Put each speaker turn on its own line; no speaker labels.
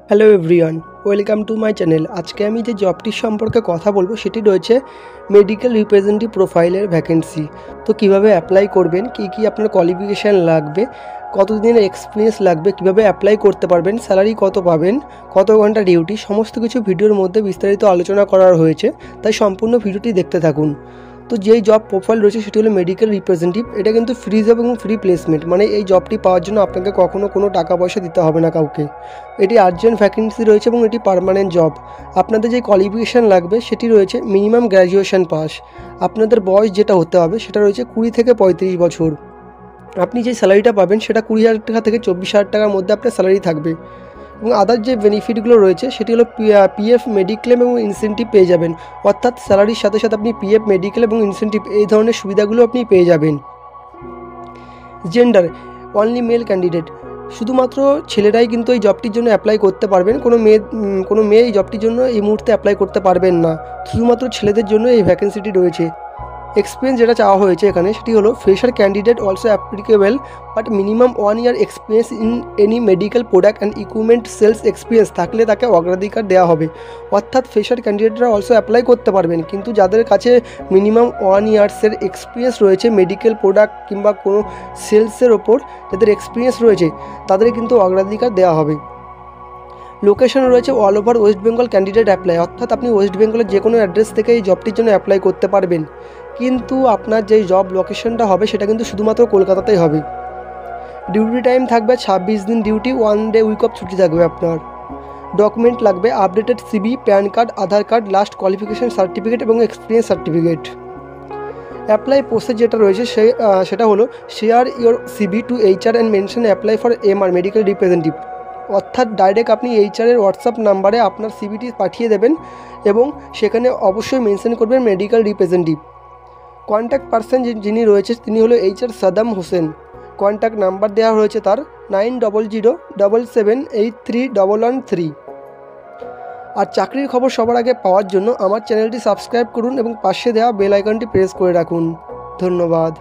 Hello everyone, welcome to my channel. আজকে আমি যে জবটির সম্পর্কে কথা বলবো সেটি রয়েছে মেডিকেল রিপ্রেজেন্টেটিভ প্রোফাইলের ভ্যাকেন্সি। তো কিভাবে অ্যাপ্লাই করবেন, কী আপনার কোয়ালিফিকেশান লাগবে, কতদিনের এক্সপিরিয়েন্স লাগবে, কিভাবে অ্যাপ্লাই করতে পারবেন, স্যালারি কত পাবেন, কত ঘন্টা ডিউটি, সমস্ত কিছু ভিডিওর মধ্যে বিস্তারিত আলোচনা করা হয়েছে, তাই সম্পূর্ণ ভিডিওটি দেখতে থাকুন। তো যেই জব প্রোফাইল রয়েছে সেটি হলো মেডিকেল রিপ্রেজেন্টেটিভ। এটা কিন্তু ফ্রি জব এবং ফ্রি প্লেসমেন্ট, মানে এই জবটি পাওয়ার জন্য আপনাকে কখনও কোনো টাকা পয়সা দিতে হবে না কাউকে। এটি আর্জেন্ট ভ্যাকেন্সি রয়েছে এবং এটি পার্মানেন্ট জব। আপনাদের যে কোয়ালিফিকেশান লাগবে সেটি রয়েছে মিনিমাম গ্র্যাজুয়েশন পাস। আপনাদের বয়স যেটা হতে হবে সেটা রয়েছে 20 থেকে 35 বছর। আপনি যে স্যালারিটা পাবেন সেটা 20,000 টাকা থেকে 24,000 টাকার মধ্যে আপনার স্যালারি থাকবে। এবং আদার যে বেনিফিটগুলো রয়েছে সেটি হলো পিএফ, মেডিক্লেম এবং ইনসেন্টিভ পেয়ে যাবেন। অর্থাৎ স্যালারির সাথে সাথে আপনি পিএফ, মেডিকেল এবং ইনসেন্টিভ এই ধরনের সুবিধাগুলো আপনি পেয়ে যাবেন। জেন্ডার অনলি মেল ক্যান্ডিডেট, শুধুমাত্র ছেলেরাই কিন্তু এই জবটির জন্য অ্যাপ্লাই করতে পারবেন। কোনো মেয়ে এই জবটির জন্য এই মুহূর্তে অ্যাপ্লাই করতে পারবেন না। শুধুমাত্র ছেলেদের জন্য এই ভ্যাকেন্সিটি রয়েছে। এক্সপিরিয়েন্স যেটা চাওয়া হয়েছে এখানে সেটি হলো fresher candidate also applicable, but minimum 1 year experience in any medical product and equipment sales experience থাকলে তাকে অগ্রাধিকার দেওয়া হবে। অর্থাৎ ফ্রেশার ক্যান্ডিডেটরা অলসো অ্যাপ্লাই করতে পারবেন, কিন্তু যাদের কাছে মিনিমাম 1 ইয়ার্সের এক্সপিরিয়েন্স রয়েছে মেডিকেল প্রোডাক্ট কিংবা কোনো সেলসের ওপর যাদের এক্সপিরিয়েন্স রয়েছে তাদের কিন্তু অগ্রাধিকার দেওয়া হবে। লোকেশন রয়েছে all over West Bengal candidate apply, অর্থাৎ আপনি ওয়েস্ট বেঙ্গলের যে কোনো অ্যাড্রেস থেকে এই জবটির জন্য অ্যাপ্লাই করতে পারবেন। কিন্তু আপনার যেই জব লোকেশনটা হবে সেটা কিন্তু শুধুমাত্র কলকাতাতেই হবে। ডিউটি টাইম থাকবে 26 দিন ডিউটি, 1 ডে উইক অফ ছুটি থাকবে আপনার। ডকুমেন্ট লাগবে updated CV, PAN card, Aadhaar card, last qualification certificate এবং এক্সপিরিয়েন্স সার্টিফিকেট। অ্যাপ্লাই প্রসেস যেটা রয়েছে সেটা হলো share your CV to HR and mention apply for MR medical representative. অর্থাৎ ডাইরেক্ট আপনি এইচআরের হোয়াটসঅ্যাপ নাম্বারে আপনার সিবিটি পাঠিয়ে দেবেন এবং সেখানে অবশ্যই মেনশন করবেন মেডিকেল রিপ্রেজেন্টেটিভ। কন্ট্যাক্ট পারসন যিনি রয়েছে তিনি হলো এইচআর সাদাম হোসেন। কন্ট্যাক্ট নাম্বার দেওয়া হয়েছে তার 9007783113। আর চাকরির খবর সবার আগে পাওয়ার জন্য আমার চ্যানেলটি সাবস্ক্রাইব করুন এবং পাশে দেওয়া বেল আইকনটি প্রেস করে রাখুন। ধন্যবাদ।